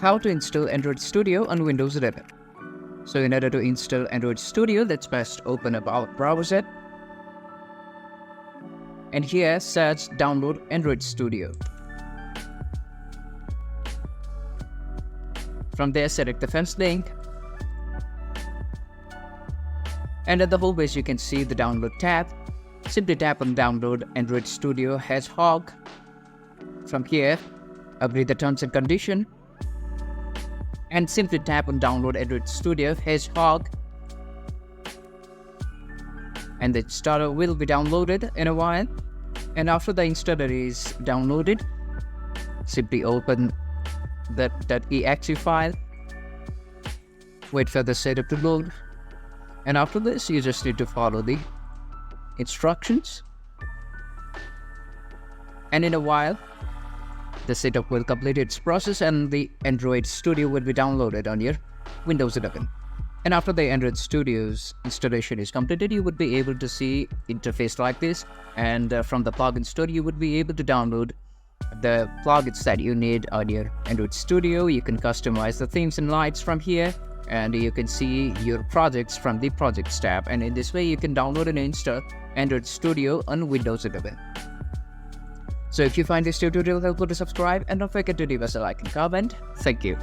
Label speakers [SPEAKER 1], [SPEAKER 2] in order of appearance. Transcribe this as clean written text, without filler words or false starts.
[SPEAKER 1] how to install Android Studio on Windows 11. So in order to install Android Studio, let's first open up our browser. And here search download Android Studio. From there, select the first link. And at the whole page, you can see the download tab. Simply tap on download Android Studio Hedgehog. From here, agree the terms and condition. And simply tap on download Android Studio Hedgehog. And the installer will be downloaded in a while. And after the installer is downloaded, simply open that .exe file. Wait for the setup to load. And after this, you just need to follow the instructions. And in a while, the setup will complete its process and the Android Studio will be downloaded on your Windows 11. And after the Android Studio's installation is completed, you would be able to see interface like this. And from the plugin store, you would be able to download the plugins that you need on your Android Studio. You can customize the themes and lights from here. And you can see your projects from the Projects tab. And in this way, you can download and install Android Studio on Windows 11. So if you find this tutorial helpful, to subscribe and don't forget to leave us a like and comment. Thank you.